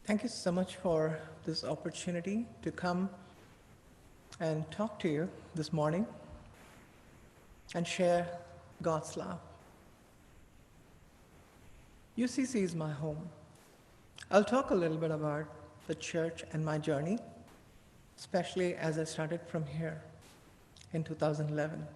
Thank you so much for this opportunity to come and talk to you this morning and share God's love. UCC is my home. I'll talk a little bit about the church and my journey, especially as I started from here in 2011.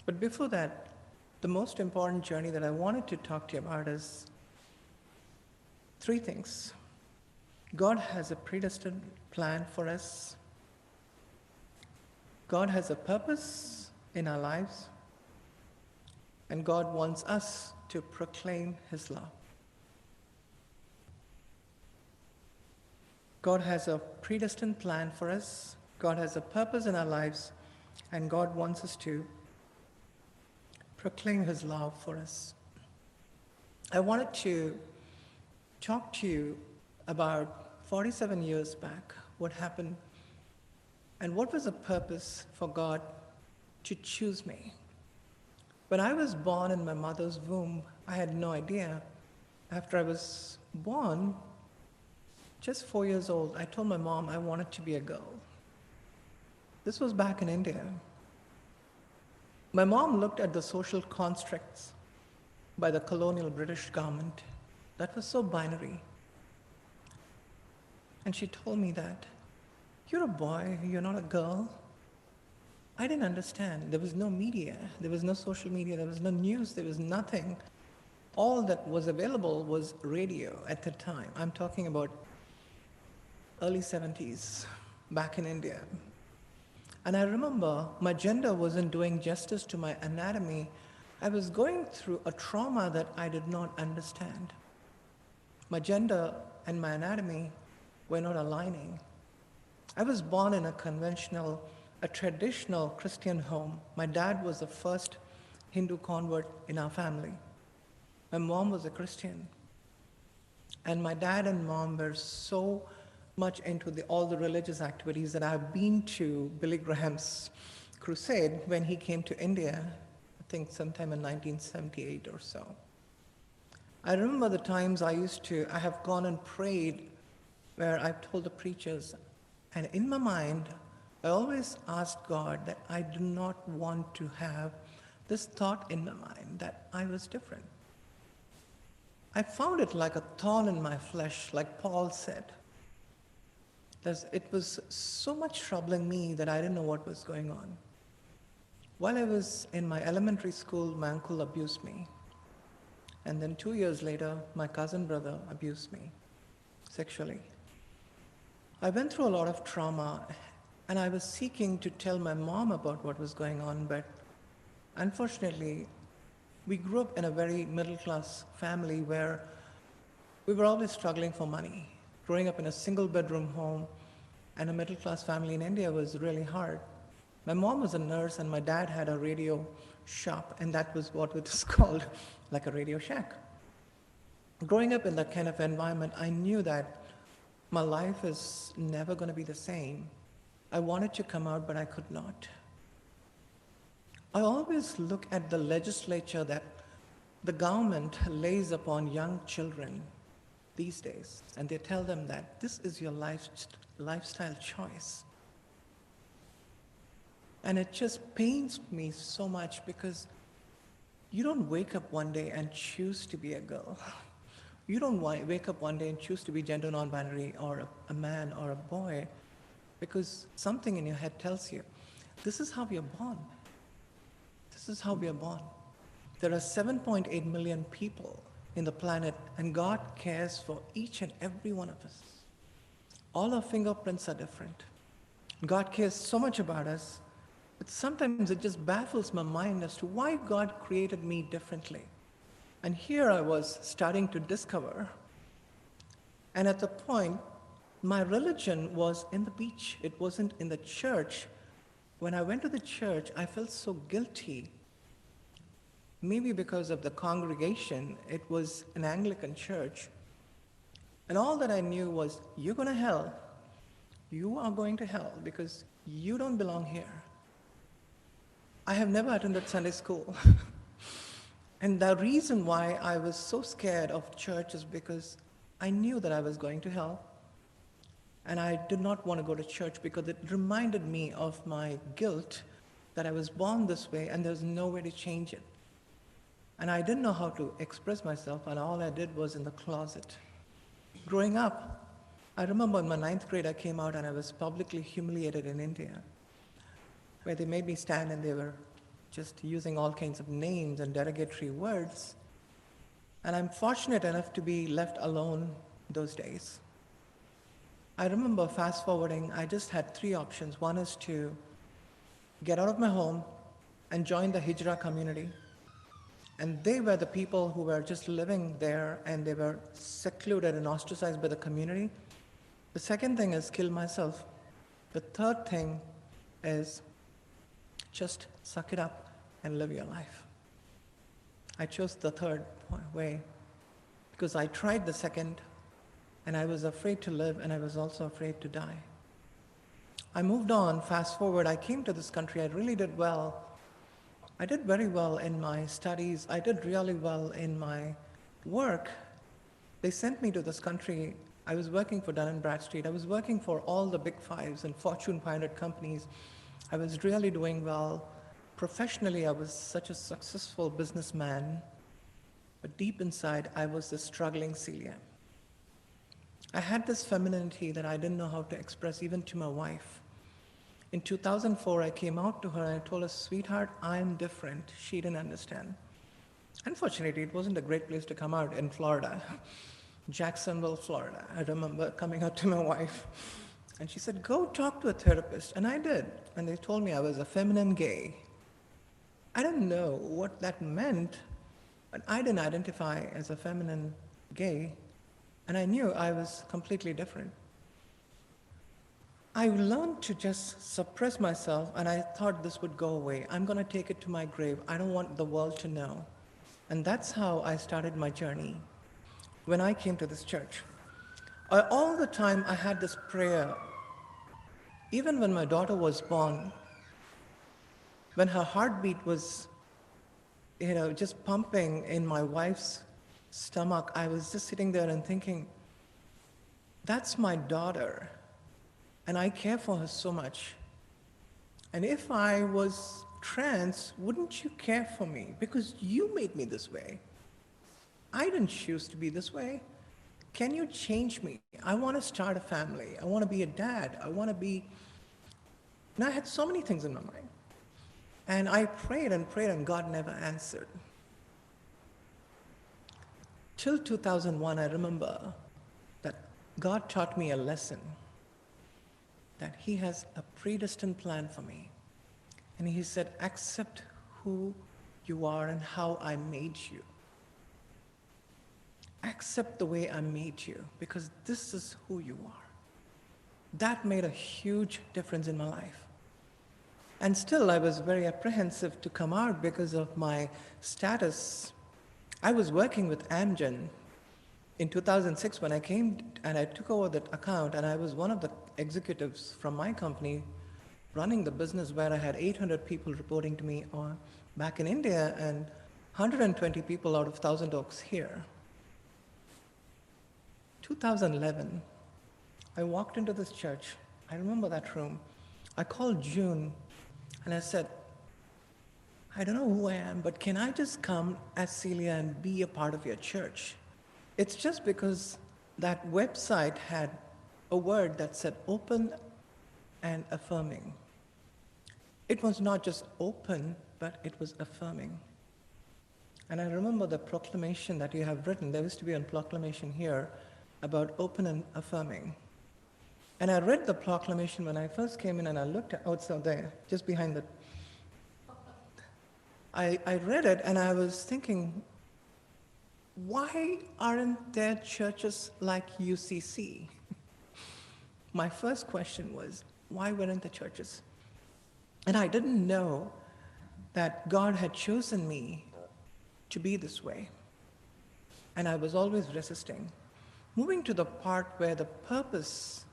But before that, the most important journey that I wanted to talk to you about is three things. God has a predestined plan for us. God has a purpose in our lives. And God wants us to proclaim His love. God has a predestined plan for us. God has a purpose in our lives. And God wants us to proclaim His love for us. I wanted to talk to you about 47 years back, what happened, and what was the purpose for God to choose me. When I was born in my mother's womb, I had no idea. After I was born, just 4 years old, I told my mom I wanted to be a girl. This was back in India. My mom looked at the social constructs by the colonial British government that was so binary. And she told me that, you're a boy, you're not a girl. I didn't understand. There was no media, there was no social media, there was no news, there was nothing. All that was available was radio at the time. I'm talking about early 70s, back in India. And I remember my gender wasn't doing justice to my anatomy. I was going through a trauma that I did not understand. My gender and my anatomy were not aligning. I was born in a traditional Christian home. My dad was the first Hindu convert in our family. My mom was a Christian. And my dad and mom were so much into all the religious activities that I've been to Billy Graham's crusade when he came to India, I think sometime in 1978 or so. I remember the times I have gone and prayed where I've told the preachers, and in my mind, I always asked God that I do not want to have this thought in my mind that I was different. I found it like a thorn in my flesh, like Paul said. It was so much troubling me that I didn't know what was going on. While I was in my elementary school, my uncle abused me. And then 2 years later, my cousin brother abused me sexually. I went through a lot of trauma, and I was seeking to tell my mom about what was going on, but unfortunately, we grew up in a very middle-class family where we were always struggling for money. Growing up in a single-bedroom home and a middle-class family in India was really hard. My mom was a nurse, and my dad had a radio shop, and that was what it was called, like a Radio Shack. Growing up in that kind of environment, I knew that my life is never going to be the same. I wanted to come out, but I could not. I always look at the legislature that the government lays upon young children these days, and they tell them that this is your lifestyle choice. And it just pains me so much because you don't wake up one day and choose to be a girl. You don't wake up one day and choose to be gender non-binary or a man or a boy because something in your head tells you, this is how we are born. This is how we are born. There are 7.8 million people in the planet, and God cares for each and every one of us. All our fingerprints are different. God cares so much about us, but sometimes it just baffles my mind as to why God created me differently. And here I was starting to discover, and at the point, my religion was in the beach. It wasn't in the church. When I went to the church, I felt so guilty. Maybe because of the congregation, it was an Anglican church. And all that I knew was, you're going to hell. You are going to hell because you don't belong here. I have never attended Sunday school. And the reason why I was so scared of church is because I knew that I was going to hell, and I did not want to go to church because it reminded me of my guilt that I was born this way and there's no way to change it. And I didn't know how to express myself, and all I did was in the closet. Growing up, I remember in my 9th grade, I came out and I was publicly humiliated in India, where they made me stand and they were just using all kinds of names and derogatory words. And I'm fortunate enough to be left alone those days. I remember fast forwarding, I just had 3 options. One is to get out of my home and join the Hijra community. And they were the people who were just living there and they were secluded and ostracized by the community. The second thing is kill myself. The third thing is just suck it up and live your life. I chose the third way because I tried the second and I was afraid to live and I was also afraid to die. I moved on, fast forward, I came to this country, I really did well. I did very well in my studies, I did really well in my work. They sent me to this country. I was working for Dun & Bradstreet. I was working for all the big fives and Fortune 500 companies. I was really doing well. Professionally, I was such a successful businessman, but deep inside, I was the struggling Celia. I had this femininity that I didn't know how to express even to my wife. In 2004, I came out to her and I told her, sweetheart, I'm different. She didn't understand. Unfortunately, it wasn't a great place to come out in Florida. Jacksonville, Florida. I remember coming out to my wife and she said, go talk to a therapist. And I did. And they told me I was a feminine gay. I didn't know what that meant, but I didn't identify as a feminine gay. And I knew I was completely different. I learned to just suppress myself and I thought this would go away. I'm going to take it to my grave. I don't want the world to know. And that's how I started my journey. When I came to this church, all the time I had this prayer. Even when my daughter was born, when her heartbeat was, just pumping in my wife's stomach, I was just sitting there and thinking, that's my daughter, and I care for her so much. And if I was trans, wouldn't you care for me? Because you made me this way. I didn't choose to be this way. Can you change me? I want to start a family. I want to be a dad. I want to be... And I had so many things in my mind. And I prayed and God never answered. Till 2001, I remember that God taught me a lesson, that He has a predestined plan for me. And He said, accept who you are and how I made you. Accept the way I made you, because this is who you are. That made a huge difference in my life. And still, I was very apprehensive to come out because of my status. I was working with Amgen in 2006 when I came and I took over that account, and I was one of the executives from my company running the business where I had 800 people reporting to me back in India and 120 people out of Thousand Oaks here. 2011, I walked into this church. I remember that room. I called June and I said, I don't know who I am, but can I just come as Celia and be a part of your church? It's just because that website had a word that said open and affirming. It was not just open, but it was affirming. And I remember the proclamation that you have written. There used to be a proclamation here about open and affirming. And I read the proclamation when I first came in, and I looked outside there, just behind the... I read it and I was thinking, why aren't there churches like UCC? My first question was, why weren't there churches? And I didn't know that God had chosen me to be this way. And I was always resisting. Moving to the part where the purpose,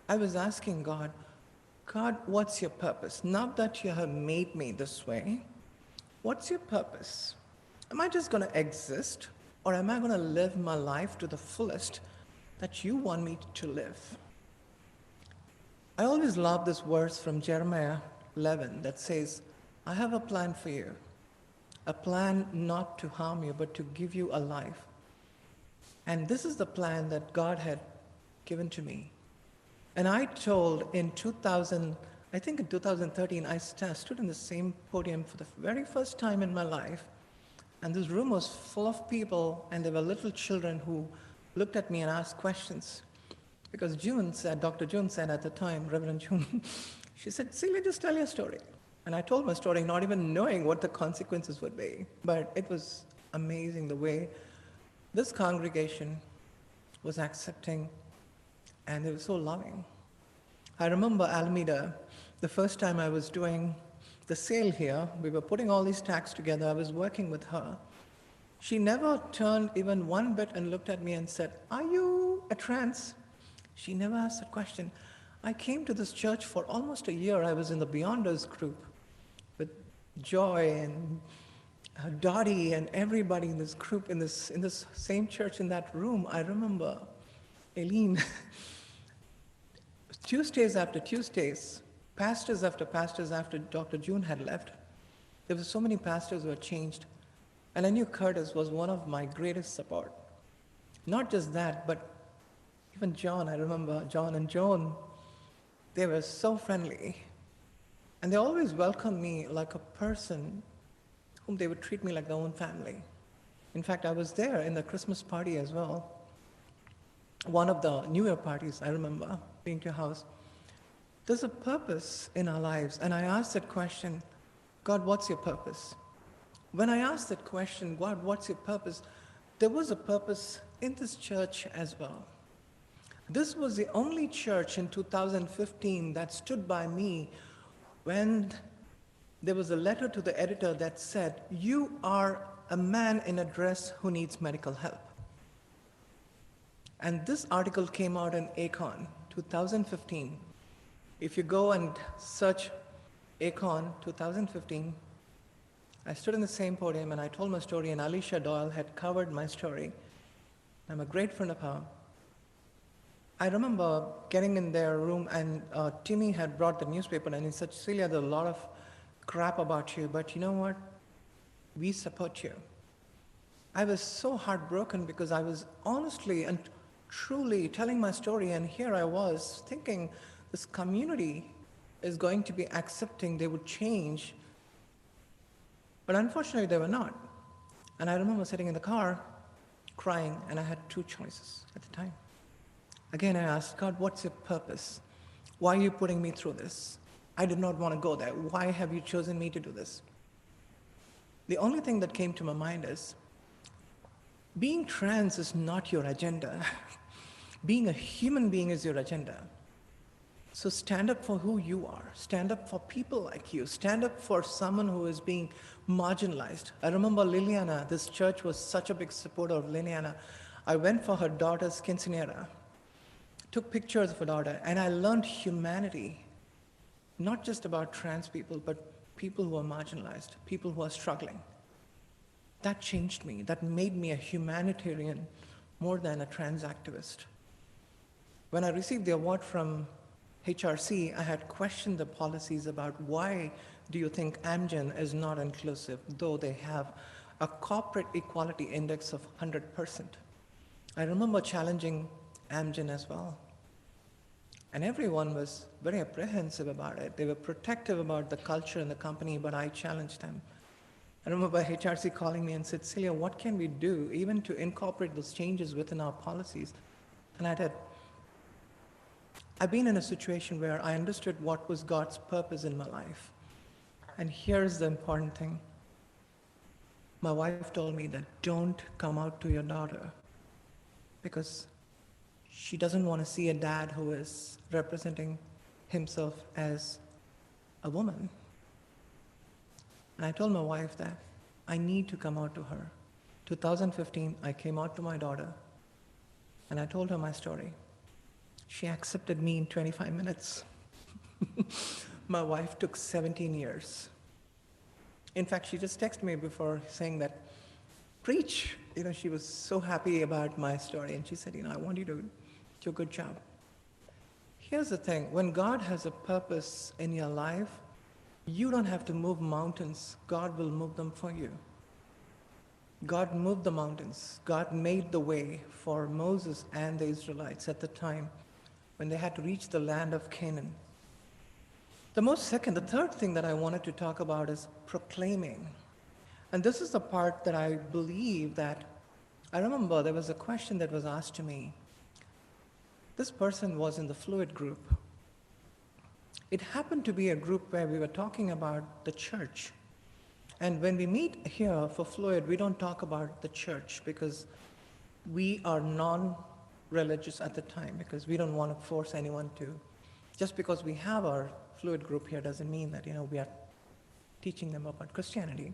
I was asking God, what's your purpose? Now that you have made me this way, what's your purpose? Am I just going to exist, or am I going to live my life to the fullest that you want me to live. I always love this verse from Jeremiah 11 that says, I have a plan for you, a plan not to harm you, but to give you a life. And this is the plan that God had given to me. And I told in 2000, I think in 2013, I stood in the same podium for the very first time in my life. And this room was full of people, and there were little children who looked at me and asked questions. Because Dr. June said at the time, Reverend June, she said, Celia, just tell your story. And I told my story, not even knowing what the consequences would be. But it was amazing the way this congregation was accepting, and they were so loving. I remember Alameda, the first time I was doing the sale here, we were putting all these tags together, I was working with her. She never turned even one bit and looked at me and said, are you a trans? She never asked that question. I came to this church for almost a year. I was in the Beyonders group with Joy and Dottie and everybody in this group, in this same church, in that room. I remember Aileen. Tuesdays after Tuesdays, pastors after pastors after Dr. June had left, there were so many pastors who had changed. And I knew Curtis was one of my greatest support. Not just that, but even John, I remember John and Joan, they were so friendly. And they always welcomed me like a person whom they would treat me like their own family. In fact, I was there in the Christmas party as well. One of the New Year parties, I remember being to your house. There's a purpose in our lives. And I asked that question, God, what's your purpose? When I asked that question, God, what's your purpose? There was a purpose in this church as well. This was the only church in 2015 that stood by me when there was a letter to the editor that said, you are a man in a dress who needs medical help. And this article came out in Acon, 2015. If you go and search Acon 2015, I stood in the same podium and I told my story, and Alicia Doyle had covered my story. I'm a great friend of her. I remember getting in their room, and Timmy had brought the newspaper, and he said, Celia, there's a lot of crap about you, but you know what? We support you. I was so heartbroken because I was honestly and truly telling my story, and here I was thinking this community is going to be accepting, they would change. But unfortunately, they were not. And I remember sitting in the car, crying, and I had two choices at the time. Again, I asked, God, what's your purpose? Why are you putting me through this? I did not want to go there. Why have you chosen me to do this? The only thing that came to my mind is, being trans is not your agenda. Being a human being is your agenda. So stand up for who you are. Stand up for people like you. Stand up for someone who is being marginalized. I remember Liliana, this church was such a big supporter of Liliana. I went for her daughter's quinceanera, took pictures of her daughter, and I learned humanity, not just about trans people, but people who are marginalized, people who are struggling. That changed me. That made me a humanitarian more than a trans activist. When I received the award from HRC, I had questioned the policies about why do you think Amgen is not inclusive, though they have a corporate equality index of 100%. I remember challenging Amgen as well. And everyone was very apprehensive about it. They were protective about the culture in the company, but I challenged them. I remember HRC calling me and said, Celia, what can we do even to incorporate those changes within our policies? And I did. I've been in a situation where I understood what was God's purpose in my life. And here's the important thing. My wife told me that don't come out to your daughter because she doesn't want to see a dad who is representing himself as a woman. And I told my wife that I need to come out to her. 2015, I came out to my daughter and I told her my story. She accepted me in 25 minutes. My wife took 17 years. In fact, she just texted me before saying that, preach. She was so happy about my story. And she said, I want you to Do a good job. Here's the thing, when God has a purpose in your life, you don't have to move mountains. God will move them for you. God moved the mountains. God made the way for Moses and the Israelites at the time when they had to reach the land of Canaan. The third thing that I wanted to talk about is proclaiming. And this is the part that I believe that, I remember there was a question that was asked to me. This person was in the Fluid group. It happened to be a group where we were talking about the church. And when we meet here for Fluid, we don't talk about the church because we are non-religious at the time, because we don't want to force anyone to. Just because we have our Fluid group here doesn't mean that, we are teaching them about Christianity.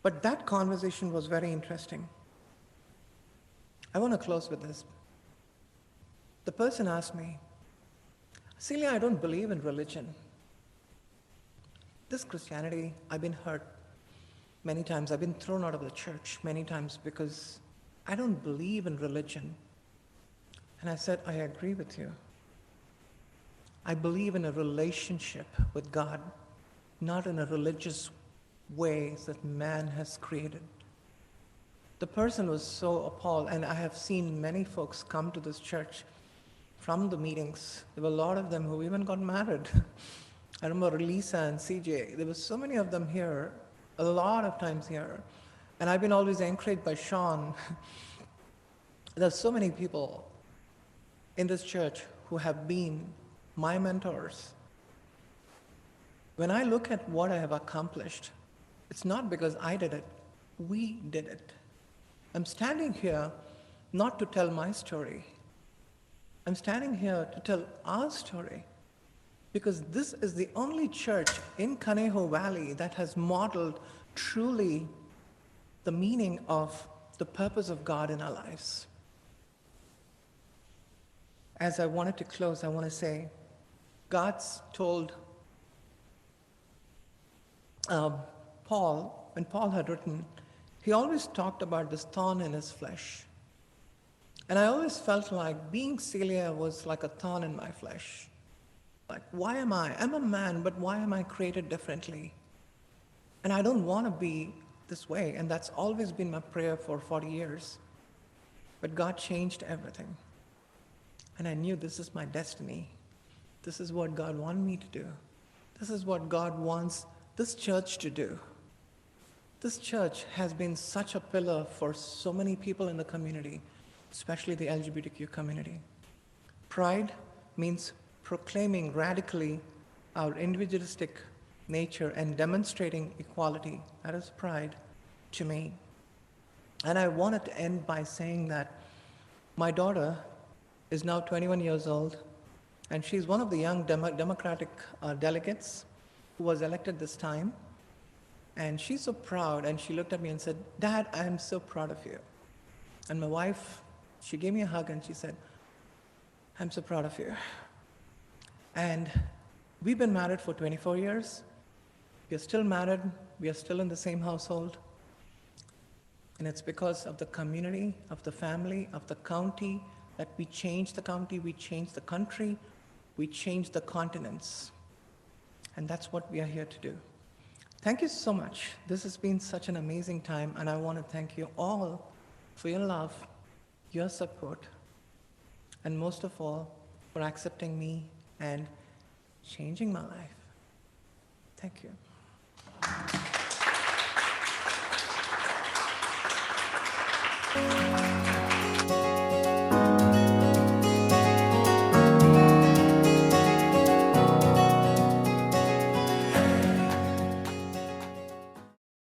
But that conversation was very interesting. I want to close with this. The person asked me, Celia, I don't believe in religion. This Christianity, I've been hurt many times. I've been thrown out of the church many times because I don't believe in religion. And I said, I agree with you. I believe in a relationship with God, not in a religious way that man has created. The person was so appalled, and I have seen many folks come to this church from the meetings. There were a lot of them who even got married. I remember Lisa and CJ. There were so many of them here, a lot of times here. And I've been always encouraged by Sean. There's so many people in this church who have been my mentors. When I look at what I have accomplished, it's not because I did it, we did it. I'm standing here not to tell my story. I'm standing here to tell our story. Because this is the only church in Conejo Valley that has modeled truly the meaning of the purpose of God in our lives. As I wanted to close, I want to say, God's told Paul, when Paul had written, he always talked about this thorn in his flesh. And I always felt like being Celia was like a thorn in my flesh. Like, why am I? I'm a man, but why am I created differently? And I don't want to be this way. And that's always been my prayer for 40 years. But God changed everything. And I knew this is my destiny. This is what God wanted me to do. This is what God wants this church to do. This church has been such a pillar for so many people in the community, especially the LGBTQ community. Pride means proclaiming radically our individualistic nature and demonstrating equality. That is pride to me. And I wanted to end by saying that my daughter is now 21 years old, and she's one of the young Democratic delegates who was elected this time. And she's so proud, and she looked at me and said, Dad, I am so proud of you. And my wife, she gave me a hug and she said, I'm so proud of you. And we've been married for 24 years. We are still married. We are still in the same household. And it's because of the community, of the family, of the county, that we changed the county, we changed the country, we changed the continents. And that's what we are here to do. Thank you so much. This has been such an amazing time, and I want to thank you all for your love, your support, and most of all, for accepting me and changing my life. Thank you.